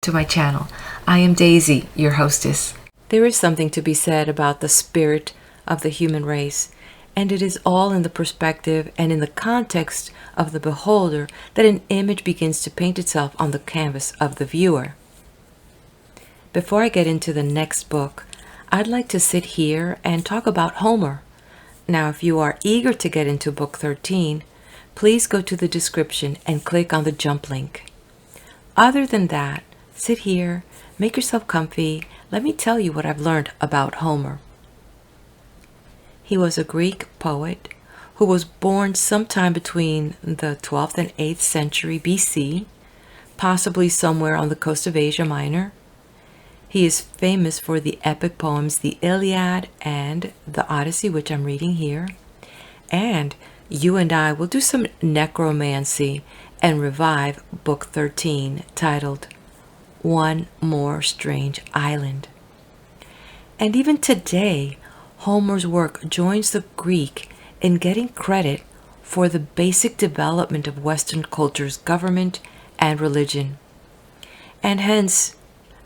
to my channel. I am Daisy, your hostess. There is something to be said about the spirit of the human race, and it is all in the perspective and in the context of the beholder that an image begins to paint itself on the canvas of the viewer. Before I get into the next book, I'd like to sit here and talk about Homer. Now, if you are eager to get into book 13, please go to the description and click on the jump link. Other than that, sit here, make yourself comfy. Let me tell you what I've learned about Homer. He was a Greek poet who was born sometime between the 12th and 8th century BC, possibly somewhere on the coast of Asia Minor. He is famous for the epic poems The Iliad and the Odyssey, which I'm reading here. And you and I will do some necromancy and revive book 13, titled One More Strange Island. And even today, Homer's work joins the Greek in getting credit for the basic development of Western culture's government and religion. And hence,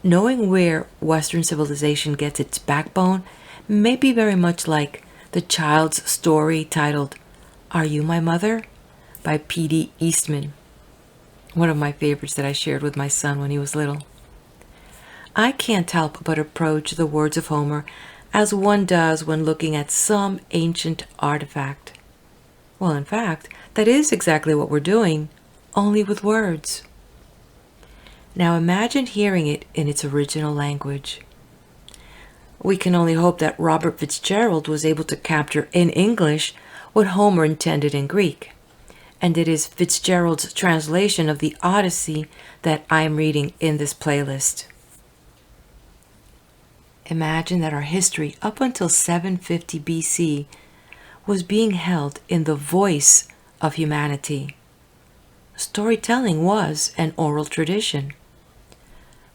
knowing where Western civilization gets its backbone may be very much like the child's story titled Are You My Mother? By P.D. Eastman, one of my favorites that I shared with my son when he was little. I can't help but approach the words of Homer as one does when looking at some ancient artifact. Well, in fact, that is exactly what we're doing, only with words. Now imagine hearing it in its original language. We can only hope that Robert Fitzgerald was able to capture in English what Homer intended in Greek. And it is Fitzgerald's translation of the Odyssey that I am reading in this playlist. Imagine that our history up until 750 BC was being held in the voice of humanity. Storytelling was an oral tradition.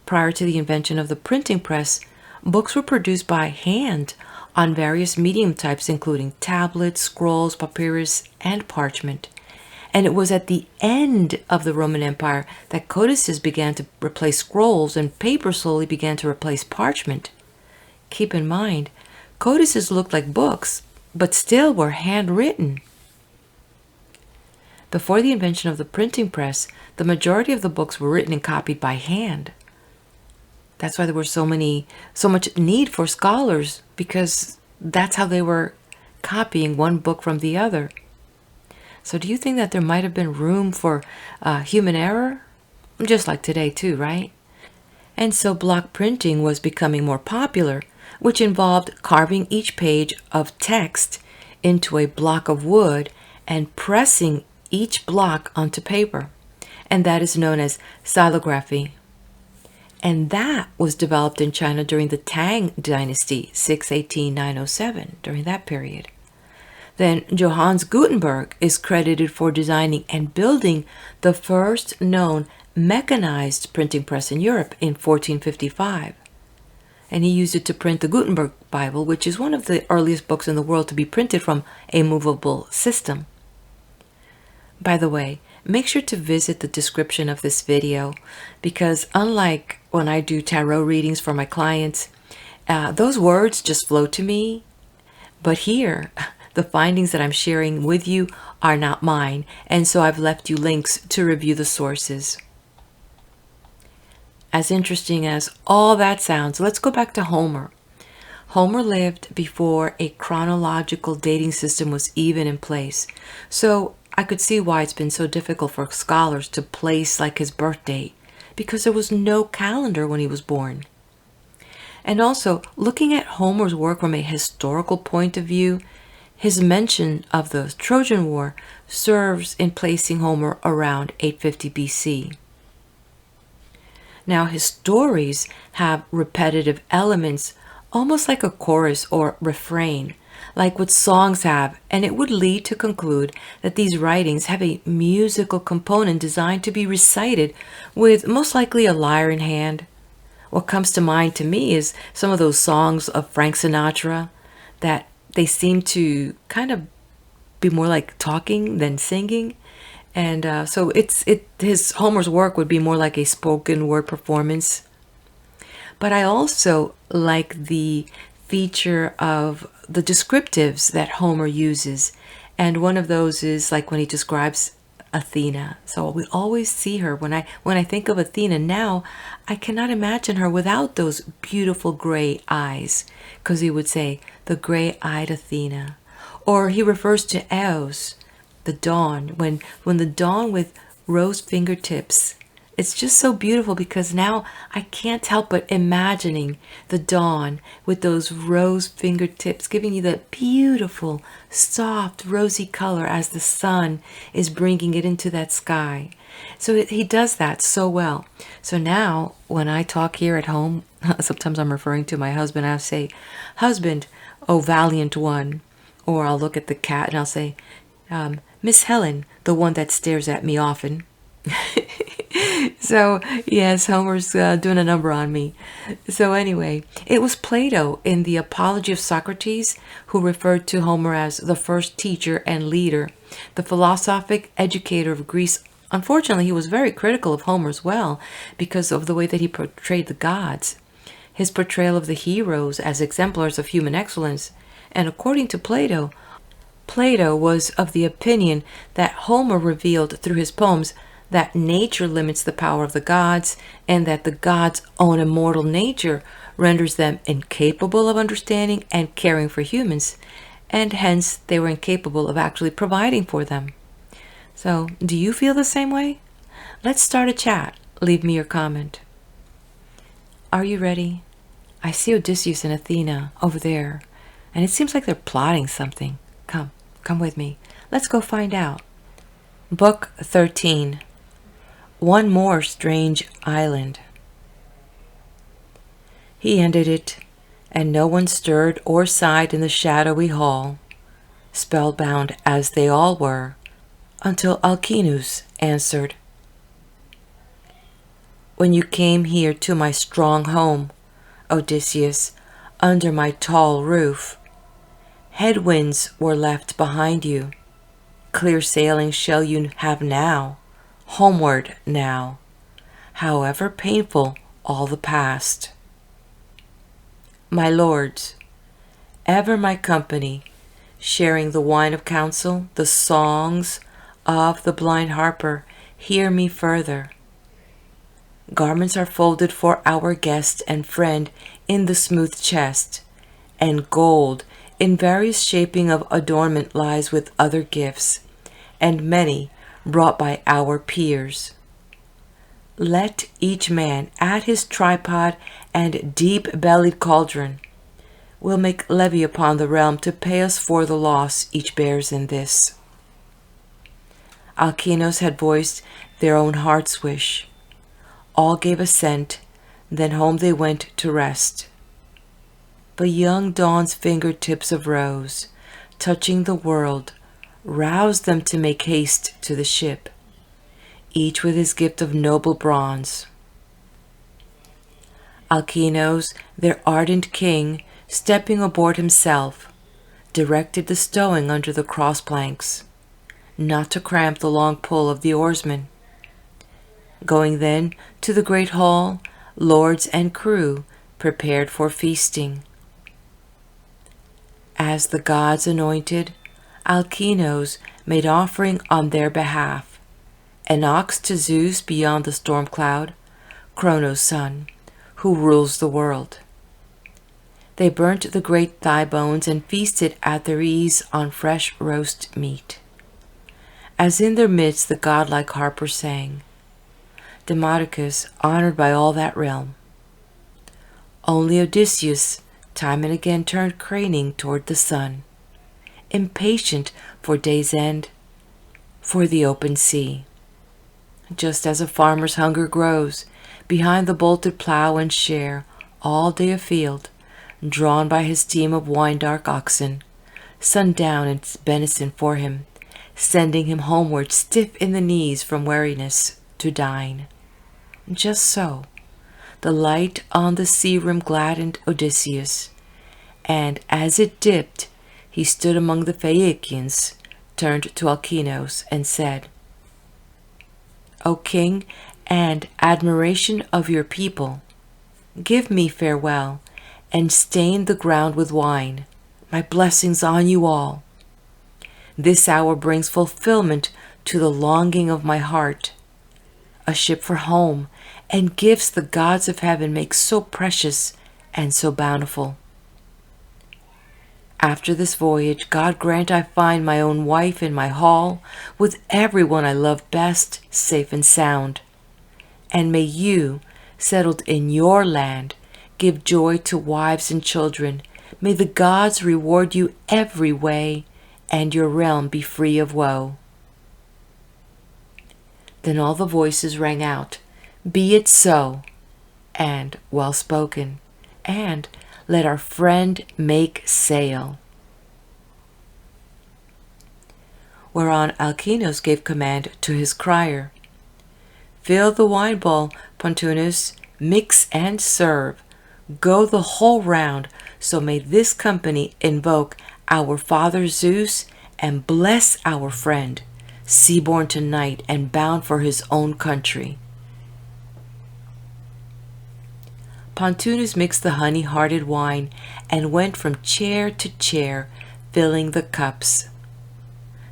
Prior to the invention of the printing press, books were produced by hand on various medium types, including tablets, scrolls, papyrus, and parchment. And it was at the end of the Roman Empire that codices began to replace scrolls and paper slowly began to replace parchment. Keep in mind, codices looked like books, but still were handwritten. Before the invention of the printing press, the majority of the books were written and copied by hand. That's why there was so much need for scholars, because that's how they were copying one book from the other. So do you think that there might have been room for human error? Just like today too, right? And so block printing was becoming more popular, which involved carving each page of text into a block of wood and pressing each block onto paper. And that is known as xylography. And that was developed in China during the Tang Dynasty, 618-907, during that period. Then Johann Gutenberg is credited for designing and building the first known mechanized printing press in Europe in 1455. And he used it to print the Gutenberg Bible, which is one of the earliest books in the world to be printed from a movable system. By the way, make sure to visit the description of this video, because unlike when I do tarot readings for my clients, those words just flow to me. But here, the findings that I'm sharing with you are not mine, and so I've left you links to review the sources. As interesting as all that sounds, let's go back to Homer. Homer lived before a chronological dating system was even in place, so I could see why it's been so difficult for scholars to place like his birth date, because there was no calendar when he was born. And also, looking at Homer's work from a historical point of view, his mention of the Trojan War serves in placing Homer around 850 BC. Now, his stories have repetitive elements, almost like a chorus or refrain, like what songs have, and it would lead to conclude that these writings have a musical component designed to be recited with most likely a lyre in hand. What comes to mind to me is some of those songs of Frank Sinatra that they seem to kind of be more like talking than singing, And so his Homer's work would be more like a spoken word performance. But I also like the feature of the descriptives that Homer uses. And one of those is like when he describes Athena. So we always see her. When I think of Athena now, I cannot imagine her without those beautiful gray eyes. Because he would say, the gray-eyed Athena. Or he refers to Eos, the dawn, when the dawn with rose fingertips. It's just so beautiful because now I can't help but imagining the dawn with those rose fingertips giving you that beautiful, soft, rosy color as the sun is bringing it into that sky. So he does that so well. So now when I talk here at home, sometimes I'm referring to my husband, I'll say, husband, oh valiant one. Or I'll look at the cat and I'll say, Miss Helen, the one that stares at me often. So, yes, Homer's doing a number on me. So anyway, it was Plato in the Apology of Socrates who referred to Homer as the first teacher and leader, the philosophic educator of Greece. Unfortunately, he was very critical of Homer as well because of the way that he portrayed the gods. His portrayal of the heroes as exemplars of human excellence. And according to Plato, Plato was of the opinion that Homer revealed through his poems that nature limits the power of the gods and that the gods' own immortal nature renders them incapable of understanding and caring for humans, and hence they were incapable of actually providing for them. So, do you feel the same way? Let's start a chat. Leave me your comment. Are you ready? I see Odysseus and Athena over there, and it seems like they're plotting something. Come with me. Let's go find out. Book 13. One more strange island. He ended it, and no one stirred or sighed in the shadowy hall, spellbound as they all were, until Alcinous answered. When you came here to my strong home, Odysseus, under my tall roof, headwinds were left behind you. Clear sailing shall you have now, homeward now, however painful all the past. My lords, ever my company, sharing the wine of counsel, the songs of the blind harper, hear me further. Garments are folded for our guest and friend in the smooth chest, and gold in various shaping of adornment lies with other gifts, and many brought by our peers. Let each man at his tripod and deep-bellied cauldron will make levy upon the realm to pay us for the loss each bears in this. Alcinous had voiced their own heart's wish. All gave assent, then home they went to rest. But young dawn's fingertips of rose, touching the world, roused them to make haste to the ship, each with his gift of noble bronze. Alcinous, their ardent king, stepping aboard himself, directed the stowing under the cross planks, not to cramp the long pull of the oarsmen. Going then to the great hall, lords and crew prepared for feasting. As the gods anointed, Alcinous made offering on their behalf, an ox to Zeus beyond the storm cloud, Cronos' son, who rules the world. They burnt the great thigh bones and feasted at their ease on fresh roast meat. As in their midst the godlike harper sang, Demodocus honored by all that realm. Only Odysseus time and again turned craning toward the sun, impatient for day's end, for the open sea. Just as a farmer's hunger grows behind the bolted plow and share all day afield, drawn by his team of wine-dark oxen, sundown and venison for him, sending him homeward stiff in the knees from weariness to dine. Just so, the light on the sea-rim gladdened Odysseus, and as it dipped, he stood among the Phaeacians, turned to Alcinous, and said, O king, and admiration of your people. Give me farewell, and stain the ground with wine. My blessings on you all. This hour brings fulfillment to the longing of my heart. A ship for home, and gifts the gods of heaven make so precious and so bountiful. After this voyage, God grant I find my own wife in my hall, with everyone I love best, safe and sound. And may you, settled in your land, give joy to wives and children. May the gods reward you every way, and your realm be free of woe. Then all the voices rang out, Be it so, and well spoken, and let our friend make sail. Whereon Alcinous gave command to his crier, Fill the wine bowl, Pontonous, mix and serve. Go the whole round, so may this company invoke our father Zeus and bless our friend, sea-born tonight and bound for his own country. Pontonous mixed the honey-hearted wine and went from chair to chair, filling the cups.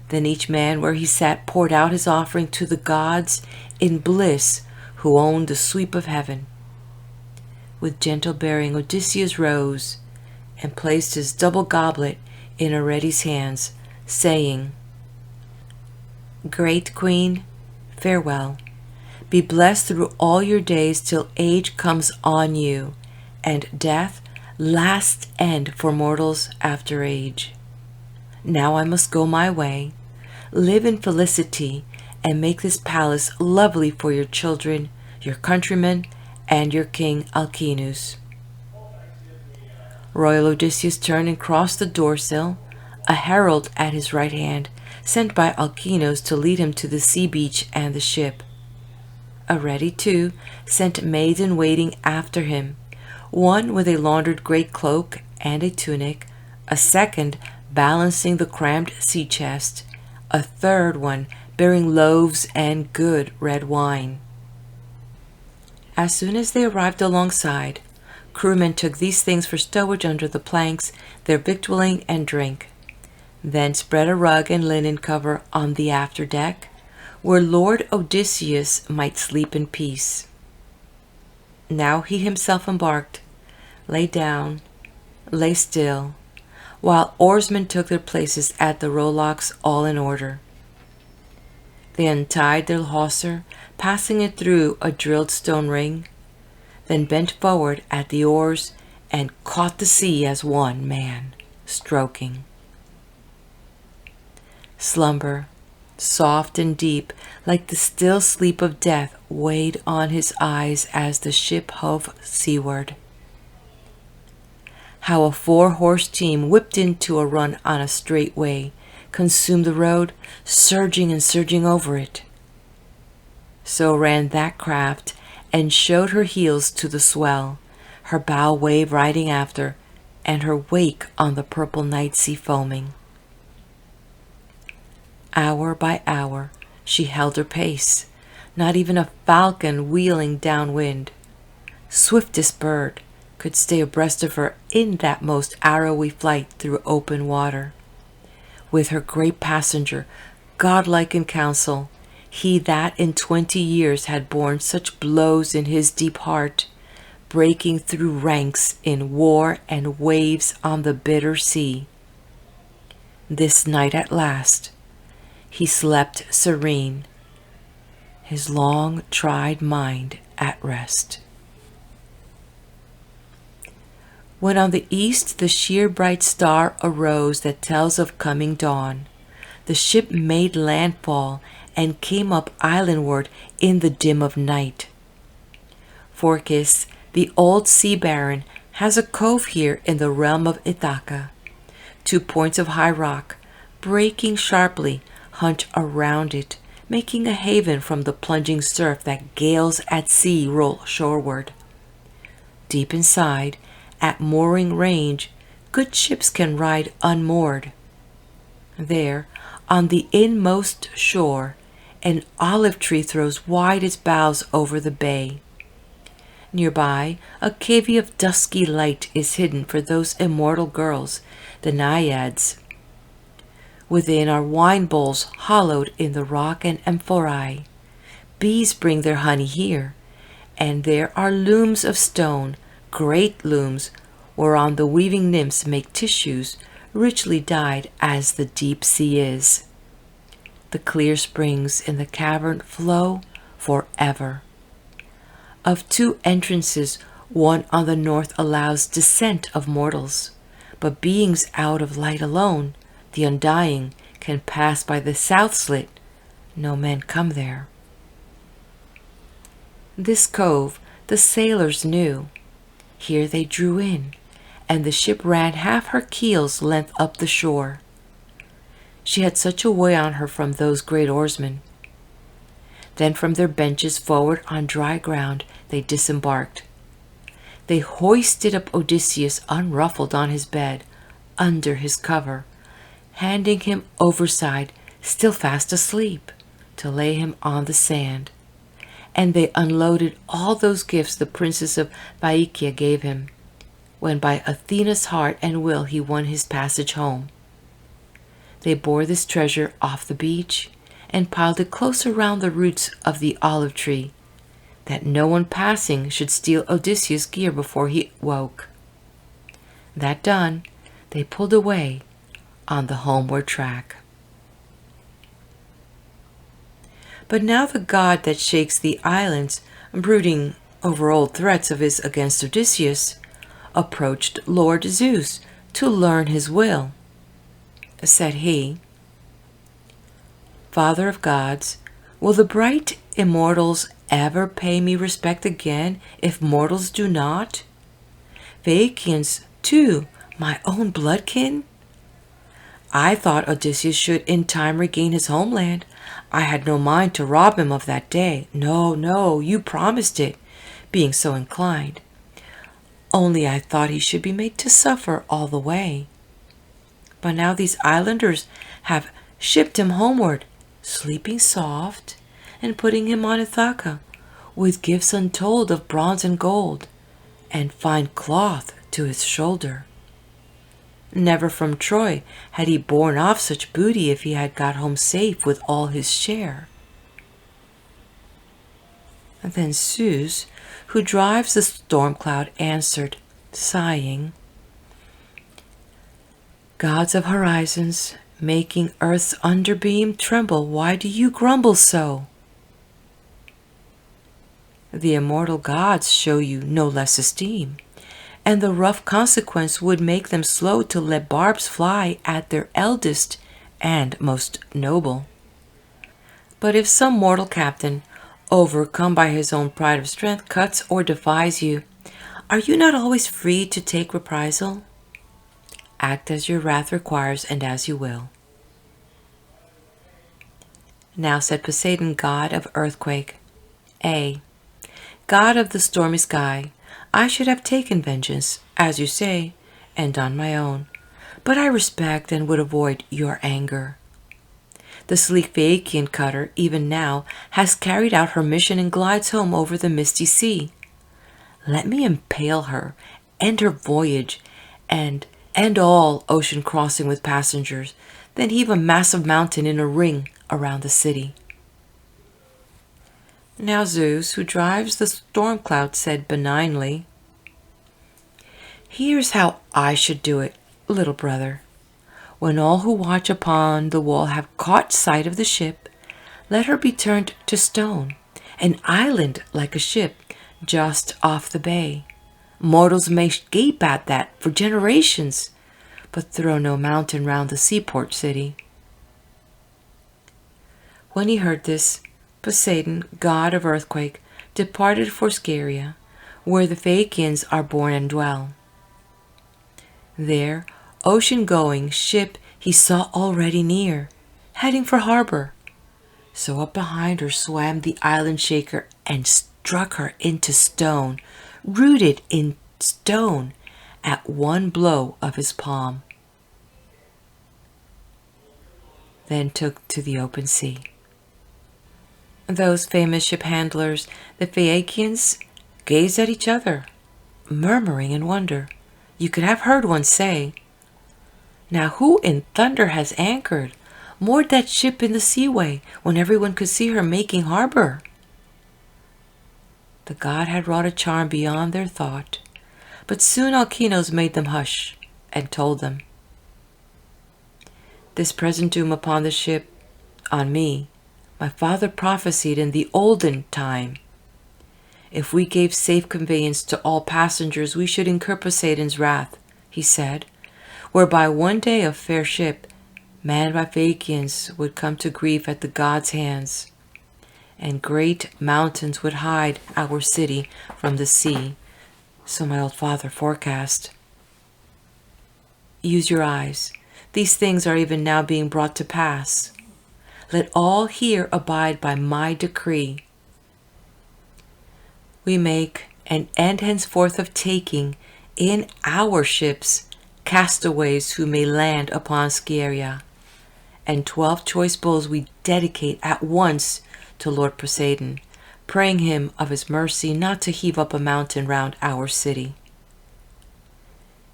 Then each man where he sat poured out his offering to the gods in bliss who owned the sweep of heaven. With gentle bearing Odysseus rose and placed his double goblet in Orestes' hands, saying, Great Queen, farewell. Be blessed through all your days till age comes on you, and death last end for mortals after age. Now I must go my way, live in felicity, and make this palace lovely for your children, your countrymen, and your king Alcinous. Royal Odysseus turned and crossed the door-sill, a herald at his right hand, sent by Alcinous to lead him to the sea beach and the ship. Arete, too, sent maids in waiting after him, one with a laundered great cloak and a tunic, a second balancing the crammed sea chest, a third one bearing loaves and good red wine. As soon as they arrived alongside, crewmen took these things for stowage under the planks, their victualling and drink, then spread a rug and linen cover on the after deck, where Lord Odysseus might sleep in peace. Now he himself embarked, lay down, lay still, while oarsmen took their places at the rowlocks all in order. They untied their hawser, passing it through a drilled stone ring, then bent forward at the oars and caught the sea as one man, stroking. Slumber, soft and deep, like the still sleep of death, weighed on his eyes as the ship hove seaward. How a 4-horse team whipped into a run on a straight way, consumed the road, surging and surging over it. So ran that craft, and showed her heels to the swell, her bow wave riding after, and her wake on the purple night sea foaming. Hour by hour she held her pace, not even a falcon wheeling downwind, swiftest bird, could stay abreast of her in that most arrowy flight through open water. With her great passenger, godlike in counsel, he that in 20 years had borne such blows in his deep heart, breaking through ranks in war and waves on the bitter sea. This night at last, he slept serene, his long-tried mind at rest. When on the east the sheer bright star arose that tells of coming dawn, the ship made landfall and came up islandward in the dim of night. Phorcys, the old sea baron, has a cove here in the realm of Ithaca. 2 points of high rock, breaking sharply, hunt around it, making a haven from the plunging surf that gales at sea roll shoreward. Deep inside, at mooring range, good ships can ride unmoored. There, on the inmost shore, An olive tree throws wide its boughs over the bay. Nearby, a cavity of dusky light is hidden for those immortal girls, the Naiads. Within are wine bowls hollowed in the rock and amphorae. Bees bring their honey here, and there are looms of stone, great looms, whereon the weaving nymphs make tissues, richly dyed as the deep sea is. The clear springs in the cavern flow forever. Of two entrances, one on the north allows descent of mortals, but beings out of light alone, the undying, can pass by the south slit. No men come there. This cove the sailors knew. Here they drew in, and the ship ran half her keel's length up the shore. She had such a way on her from those great oarsmen. Then from their benches forward on dry ground they disembarked. They hoisted up Odysseus unruffled on his bed, under his cover, handing him overside, still fast asleep, to lay him on the sand. And they unloaded all those gifts the princess of Phaeacia gave him, when by Athena's heart and will he won his passage home. They bore this treasure off the beach, and piled it close around the roots of the olive tree, that no one passing should steal Odysseus' gear before he woke. That done, they pulled away on the homeward track. But now the god that shakes the islands, brooding over old threats of his against Odysseus, approached Lord Zeus to learn his will. Said he, "Father of gods, will the bright immortals ever pay me respect again if mortals do not? Phaeacians, too, my own bloodkin? I thought Odysseus should in time regain his homeland. I had no mind to rob him of that day. No, no, you promised it, being so inclined. Only I thought he should be made to suffer all the way. But now these islanders have shipped him homeward, sleeping soft, and putting him on Ithaca, with gifts untold of bronze and gold, and fine cloth to his shoulder. Never from Troy had he borne off such booty if he had got home safe with all his share." And then Zeus, who drives the storm cloud, answered, sighing, "Gods of horizons, making earth's underbeam tremble, why do you grumble so? The immortal gods show you no less esteem, and the rough consequence would make them slow to let barbs fly at their eldest and most noble. But if some mortal captain, overcome by his own pride of strength, cuts or defies you, are you not always free to take reprisal? Act as your wrath requires, and as you will." Now said Poseidon, god of earthquake, God of the stormy sky, I should have taken vengeance, as you say, and on my own, but I respect and would avoid your anger. The sleek Phaeacian cutter, even now, has carried out her mission and glides home over the misty sea. Let me impale her, end her voyage, and end all ocean crossing with passengers, then heave a massive mountain in a ring around the city." Now Zeus, who drives the storm cloud, said benignly, "Here's how I should do it, little brother. When all who watch upon the wall have caught sight of the ship, let her be turned to stone, an island like a ship, just off the bay. Mortals may gape at that for generations, but throw no mountain round the seaport city." When he heard this, Poseidon, god of earthquake, departed for Scheria, where the Phaeacians are born and dwell. There, ocean-going ship he saw already near, heading for harbor. So up behind her swam the island shaker and struck her into stone, rooted in stone, at one blow of his palm. Then took to the open sea. Those famous ship handlers, the Phaeacians, gazed at each other, murmuring in wonder. You could have heard one say, "Now who in thunder has anchored, moored that ship in the seaway, when everyone could see her making harbor?" The god had wrought a charm beyond their thought, but soon Alkinoos made them hush, and told them, "This present doom upon the ship, on me, my father prophesied in the olden time. If we gave safe conveyance to all passengers, we should incur Poseidon's wrath," he said, "whereby one day a fair ship, manned by Phaeacians, would come to grief at the gods' hands, and great mountains would hide our city from the sea. So my old father forecast. Use your eyes. These things are even now being brought to pass. Let all here abide by my decree. We make an end henceforth of taking in our ships castaways who may land upon Scheria, and 12 choice bulls we dedicate at once to Lord Poseidon, praying him of his mercy not to heave up a mountain round our city."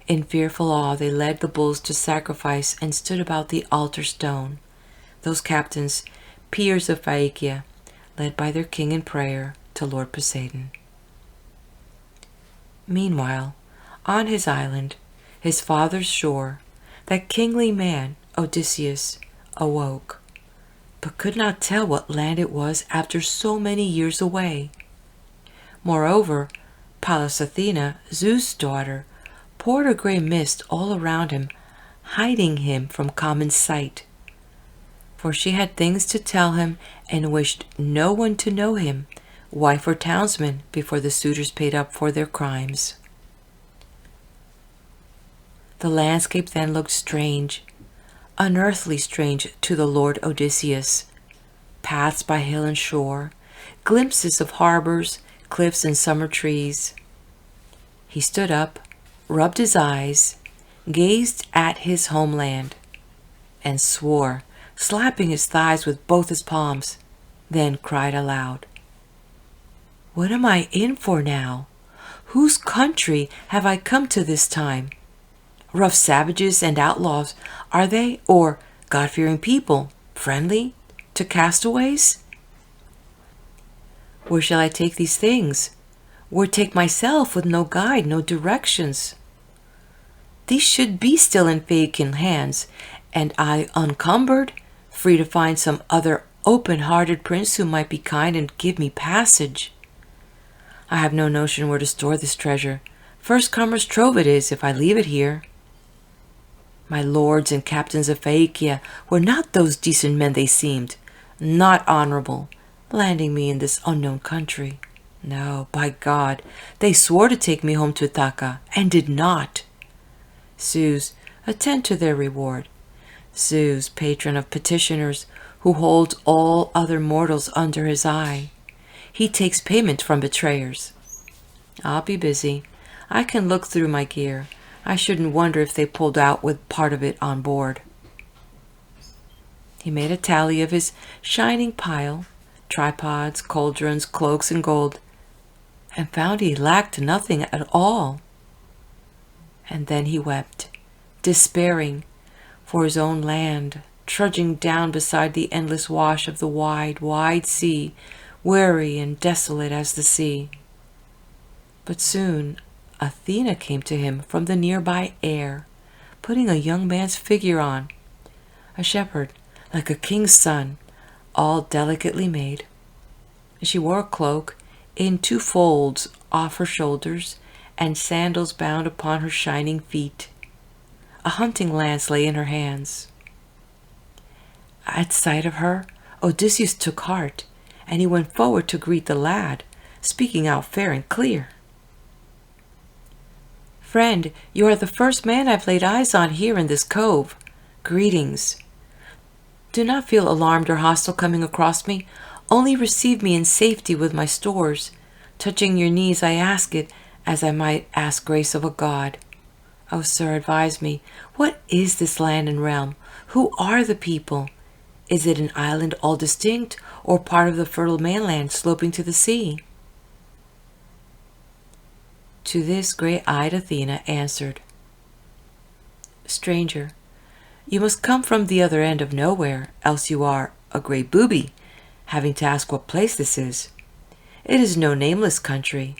In fearful awe they led the bulls to sacrifice and stood about the altar stone, those captains, peers of Phaeacia, led by their king in prayer to Lord Poseidon. Meanwhile, on his island, his father's shore, that kingly man, Odysseus, awoke, but could not tell what land it was after so many years away. Moreover, Pallas Athena, Zeus' daughter, poured a grey mist all around him, hiding him from common sight. For she had things to tell him and wished no one to know him, wife or townsman, before the suitors paid up for their crimes. The landscape then looked strange, unearthly strange to the Lord Odysseus. Paths by hill and shore, glimpses of harbors, cliffs and summer trees. He stood up, rubbed his eyes, gazed at his homeland, and swore, slapping his thighs with both his palms, then cried aloud, "What am I in for now? Whose country have I come to this time? Rough savages and outlaws, are they, or God-fearing people, friendly to castaways? Where shall I take these things? Where take myself with no guide, no directions? These should be still in Phaeacian hands, and I uncumbered, free to find some other open-hearted prince who might be kind and give me passage. I have no notion where to store this treasure. First comer's trove it is, if I leave it here. My lords and captains of Phaeacia were not those decent men they seemed, not honorable, landing me in this unknown country. No, by God, they swore to take me home to Ithaca, and did not. Zeus, attend to their reward. Zeus, patron of petitioners, who holds all other mortals under his eye. He takes payment from betrayers. I'll be busy. I can look through my gear. I shouldn't wonder if they pulled out with part of it on board." He made a tally of his shining pile, tripods, cauldrons, cloaks, and gold, and found he lacked nothing at all. And then he wept, despairing, for his own land, trudging down beside the endless wash of the wide, wide sea, weary and desolate as the sea. But soon Athena came to him from the nearby air, putting a young man's figure on, a shepherd, like a king's son, all delicately made. She wore a cloak in 2 folds off her shoulders, and sandals bound upon her shining feet. A hunting lance lay in her hands. At sight of her, Odysseus took heart, and he went forward to greet the lad, speaking out fair and clear. "Friend, you are the first man I've laid eyes on here in this cove. Greetings. Do not feel alarmed or hostile coming across me. Only receive me in safety with my stores. Touching your knees, I ask it, as I might ask grace of a god. Oh, sir, advise me. What is this land and realm? Who are the people? Is it an island all distinct, or part of the fertile mainland sloping to the sea? To this gray-eyed Athena answered, Stranger, you must come from the other end of nowhere, else you are a great booby, having to ask what place this is. It is no nameless country.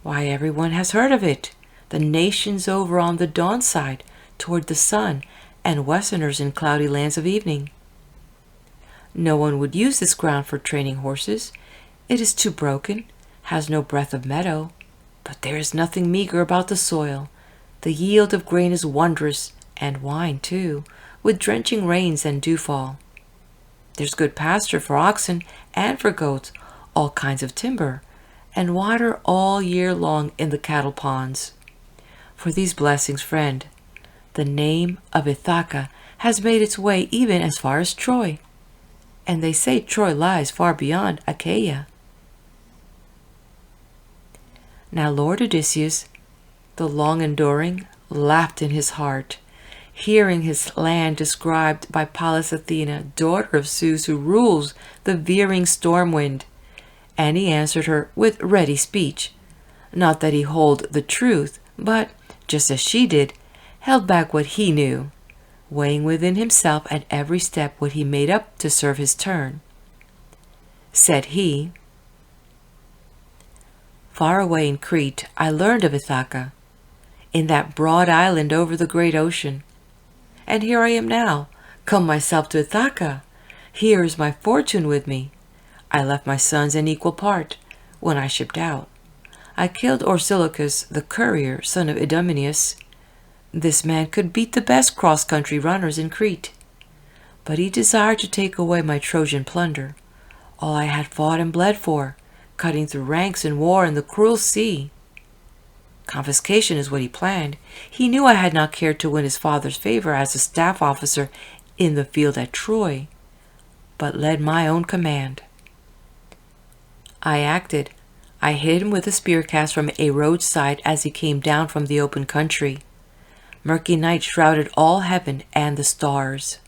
Why, everyone has heard of it. The nations over on the dawn side, toward the sun, and westerners in cloudy lands of evening. No one would use this ground for training horses. It is too broken, has no breadth of meadow, but there is nothing meager about the soil. The yield of grain is wondrous, and wine too, with drenching rains and dewfall. There's good pasture for oxen and for goats, all kinds of timber, and water all year long in the cattle ponds. For these blessings, friend, the name of Ithaca has made its way even as far as Troy, and they say Troy lies far beyond Achaia. Now Lord Odysseus, the long-enduring, laughed in his heart, hearing his land described by Pallas Athena, daughter of Zeus, who rules the veering storm wind, and he answered her with ready speech, not that he hold the truth, but, just as she did, held back what he knew, weighing within himself at every step what he made up to serve his turn. Said he, Far away in Crete I learned of Ithaca, in that broad island over the great ocean. And here I am now, come myself to Ithaca. Here is my fortune with me. I left my sons in equal part, when I shipped out. I killed Orsilochus, the courier, son of Idomeneus. This man could beat the best cross-country runners in Crete. But he desired to take away my Trojan plunder, all I had fought and bled for, cutting through ranks in war in the cruel sea. Confiscation is what he planned. He knew I had not cared to win his father's favor as a staff officer in the field at Troy, but led my own command. I acted. I hid him with a spear cast from a roadside as he came down from the open country. Murky night shrouded all heaven and the stars.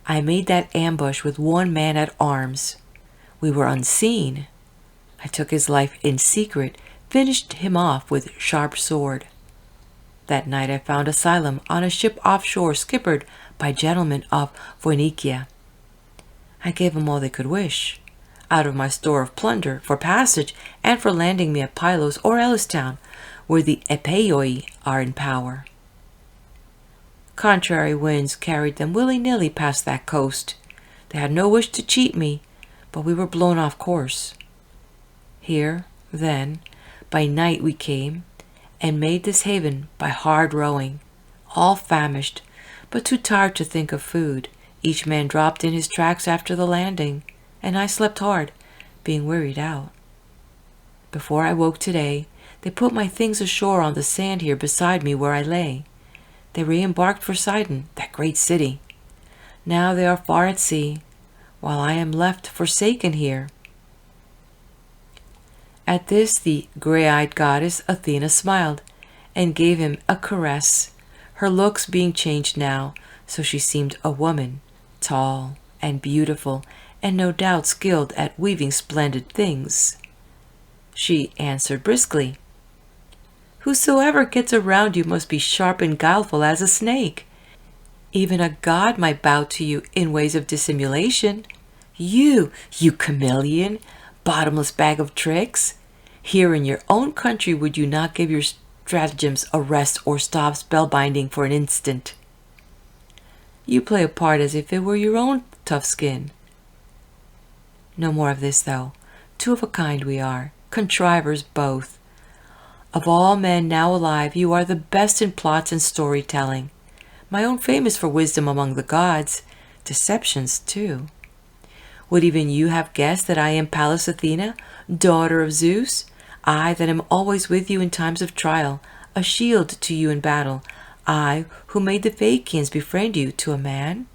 I made that ambush with one man at arms. We were unseen. I took his life in secret, finished him off with sharp sword. That night I found asylum on a ship offshore skippered by gentlemen of Phoenicia. I gave them all they could wish, out of my store of plunder, for passage and for landing me at Pylos or Ellistown, where the Epeioi are in power. Contrary winds carried them willy-nilly past that coast. They had no wish to cheat me, but we were blown off course. Here, then, by night we came, and made this haven by hard rowing, all famished, but too tired to think of food. Each man dropped in his tracks after the landing, and I slept hard, being wearied out. Before I woke today, they put my things ashore on the sand here beside me where I lay. They re-embarked for Sidon, that great city. Now they are far at sea, while I am left forsaken here. At this the gray-eyed goddess Athena smiled, and gave him a caress, her looks being changed now, so she seemed a woman, tall and beautiful, and no doubt skilled at weaving splendid things. She answered briskly, Whosoever gets around you must be sharp and guileful as a snake. Even a god might bow to you in ways of dissimulation. You chameleon, bottomless bag of tricks! Here in your own country would you not give your stratagems a rest or stop spellbinding for an instant? You play a part as if it were your own tough skin. No more of this, though. Two of a kind we are, contrivers both. Of all men now alive, you are the best in plots and storytelling. My own fame is for wisdom among the gods, deceptions too. Would even you have guessed that I am Pallas Athena, daughter of Zeus? I that am always with you in times of trial, a shield to you in battle, I who made the Phaeacians befriend you to a man?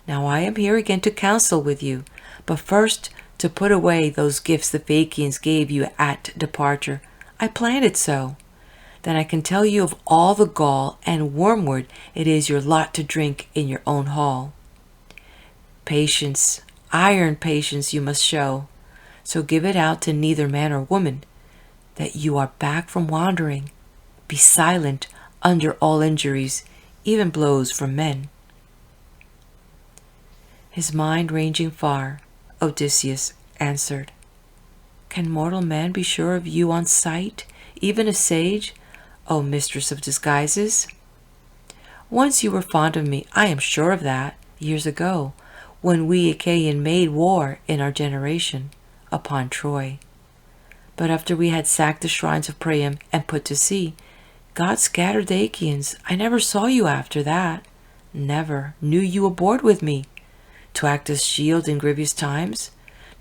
Now I am here again to counsel with you, but first to put away those gifts the Phaeacians gave you at departure. I planned it so. Then I can tell you of all the gall and wormwood it is your lot to drink in your own hall. Patience, iron patience you must show. So give it out to neither man or woman that you are back from wandering. Be silent under all injuries, even blows from men. His mind ranging far, Odysseus answered, Can mortal man be sure of you on sight, even a sage, O mistress of disguises? Once you were fond of me, I am sure of that, years ago, when we Achaean made war in our generation upon Troy. But after we had sacked the shrines of Priam and put to sea, God scattered the Achaeans. I never saw you after that, never knew you aboard with me, to act as shield in grievous times,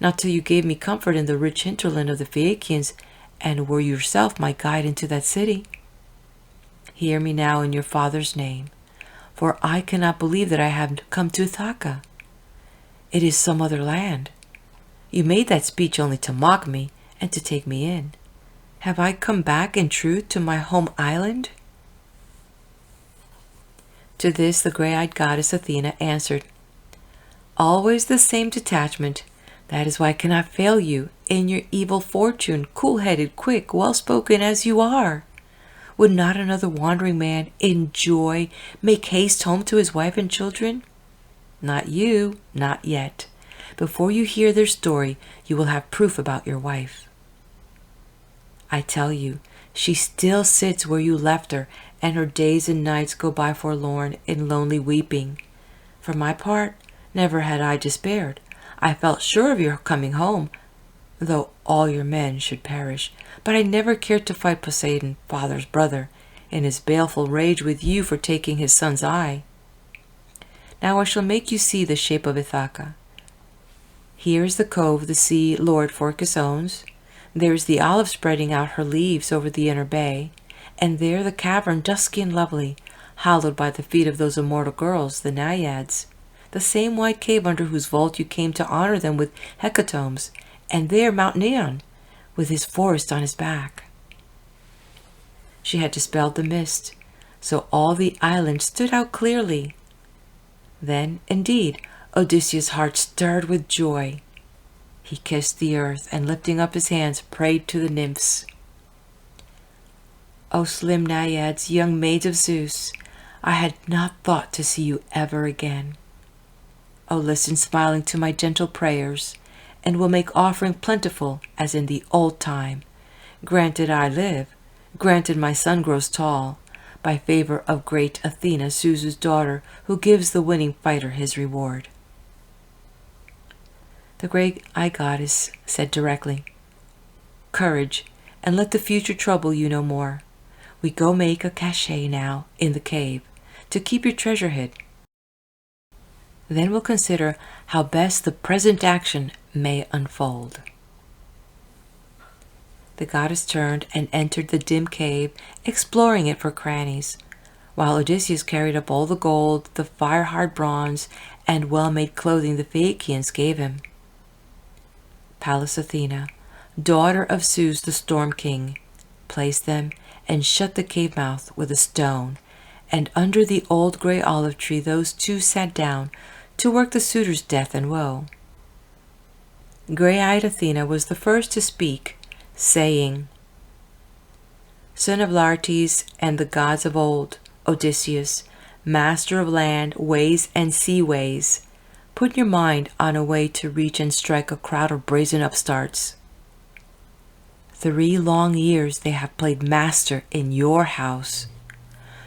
not till you gave me comfort in the rich hinterland of the Phaeacians, and were yourself my guide into that city. Hear me now in your father's name, for I cannot believe that I have come to Ithaca. It is some other land. You made that speech only to mock me and to take me in. Have I come back in truth to my home island? To this the grey-eyed goddess Athena answered, Always the same detachment. That is why I cannot fail you in your evil fortune, cool-headed, quick, well-spoken as you are. Would not another wandering man in joy make haste home to his wife and children? Not you, not yet. Before you hear their story, you will have proof about your wife. I tell you, she still sits where you left her, and her days and nights go by forlorn in lonely weeping. For my part, never had I despaired. I felt sure of your coming home, though all your men should perish. But I never cared to fight Poseidon, father's brother, in his baleful rage with you for taking his son's eye. Now I shall make you see the shape of Ithaca. Here is the cove the sea lord Phorcys owns. There is the olive spreading out her leaves over the inner bay, and there the cavern dusky and lovely, hallowed by the feet of those immortal girls, the Naiads, the same white cave under whose vault you came to honor them with hecatombs, and there Mount Neon, with his forest on his back. She had dispelled the mist, so all the island stood out clearly. Then, indeed, Odysseus' heart stirred with joy. He kissed the earth, and lifting up his hands, prayed to the nymphs. O slim Naiads, young maids of Zeus, I had not thought to see you ever again. O listen smiling to my gentle prayers, and will make offering plentiful as in the old time. Granted I live, granted my son grows tall, by favor of great Athena, Zeus's daughter, who gives the winning fighter his reward. The great-eyed goddess said directly, Courage, and let the future trouble you no more. We go make a cachet now in the cave, to keep your treasure hid. Then we'll consider how best the present action may unfold. The goddess turned and entered the dim cave, exploring it for crannies, while Odysseus carried up all the gold, the fire-hard bronze, and well-made clothing the Phaeacians gave him. Pallas Athena, daughter of Zeus the Storm King, placed them and shut the cave mouth with a stone, and under the old grey olive tree those two sat down to work the suitor's death and woe. Grey-eyed Athena was the first to speak, saying, Son of Laertes and the gods of old, Odysseus, master of land, ways, and sea ways, put your mind on a way to reach and strike a crowd of brazen upstarts. 3 long years they have played master in your house.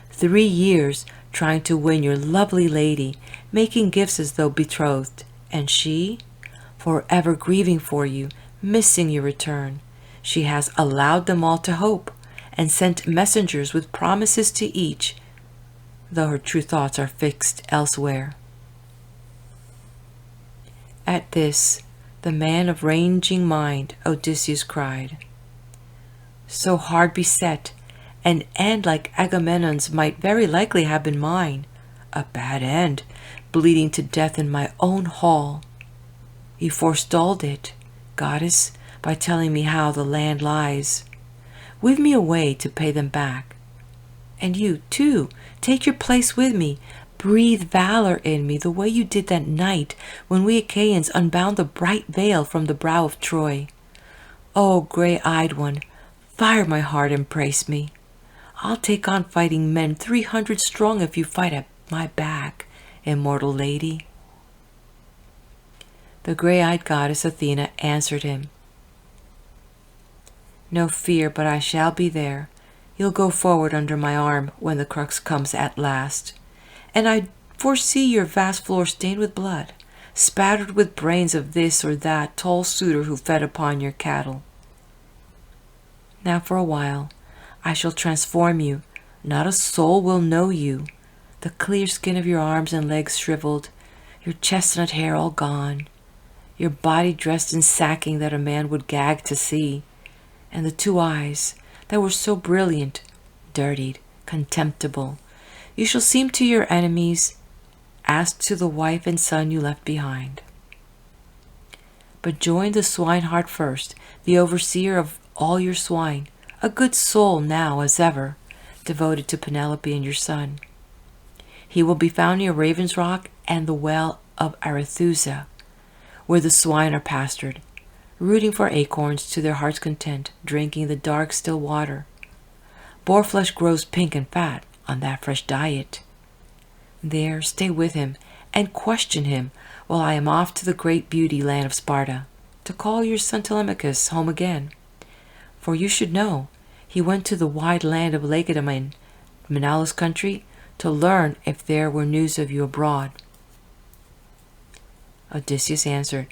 3 years trying to win your lovely lady, making gifts as though betrothed, and she, forever grieving for you, missing your return, she has allowed them all to hope, and sent messengers with promises to each, though her true thoughts are fixed elsewhere. At this, the man of ranging mind, Odysseus, cried, So hard beset, an end like Agamemnon's might very likely have been mine, a bad end, bleeding to death in my own hall. You forestalled it, goddess, by telling me how the land lies. With me away to pay them back. And you, too, take your place with me, Breathe valor in me the way you did that night when we Achaeans unbound the bright veil from the brow of Troy. O gray-eyed one, fire my heart and brace me. I'll take on fighting men 300 strong if you fight at my back, immortal lady. The gray-eyed goddess Athena answered him, No fear, but I shall be there. You'll go forward under my arm when the crux comes at last. And I foresee your vast floor stained with blood, spattered with brains of this or that tall suitor who fed upon your cattle. Now for a while I shall transform you. Not a soul will know you. The clear skin of your arms and legs shriveled, your chestnut hair all gone, your body dressed in sacking that a man would gag to see, and the two eyes that were so brilliant, dirtied, contemptible. You shall seem to your enemies as to the wife and son you left behind. But join the swineherd first, the overseer of all your swine, a good soul now as ever, devoted to Penelope and your son. He will be found near Raven's Rock and the well of Arethusa, where the swine are pastured, rooting for acorns to their heart's content, drinking the dark, still water. Boar flesh grows pink and fat on that fresh diet. There stay with him and question him while I am off to the great beauty land of Sparta, to call your son Telemachus home again. For you should know, he went to the wide land of Lacedaemon, Menelaus' country, to learn if there were news of you abroad. Odysseus answered,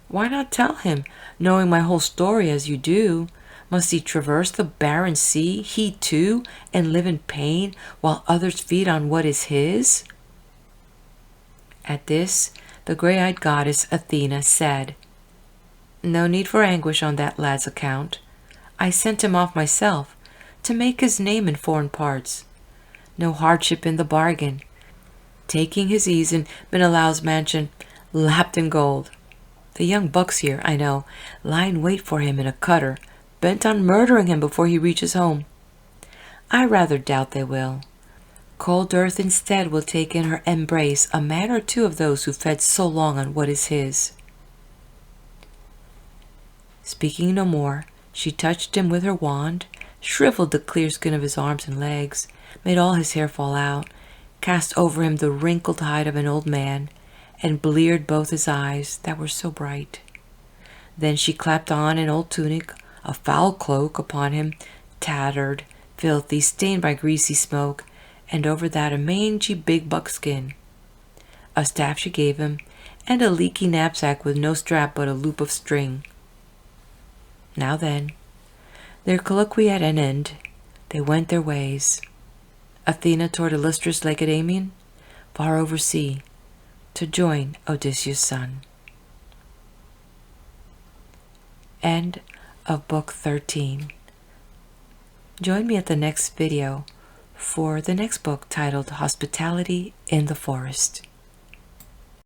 Why not tell him, knowing my whole story as you do? Must he traverse the barren sea, he too, and live in pain, while others feed on what is his? At this, the gray-eyed goddess Athena said, No need for anguish on that lad's account. I sent him off myself, to make his name in foreign parts. No hardship in the bargain, taking his ease in Menelaus' mansion, lapped in gold. The young bucks here, I know, lie in wait for him in a cutter, bent on murdering him before he reaches home. I rather doubt they will. Cold earth instead will take in her embrace a man or two of those who fed so long on what is his. Speaking no more, she touched him with her wand, shriveled the clear skin of his arms and legs, made all his hair fall out, cast over him the wrinkled hide of an old man, and bleared both his eyes that were so bright. Then she clapped on an old tunic, a foul cloak upon him, tattered, filthy, stained by greasy smoke, and over that a mangy big buckskin. A staff she gave him, and a leaky knapsack with no strap but a loop of string. Now then, their colloquy at an end, they went their ways. Athena toward illustrious Lacedaemon, far over sea, to join Odysseus' son. End of Book 13. Join me at the next video for the next book titled Hospitality in the Forest.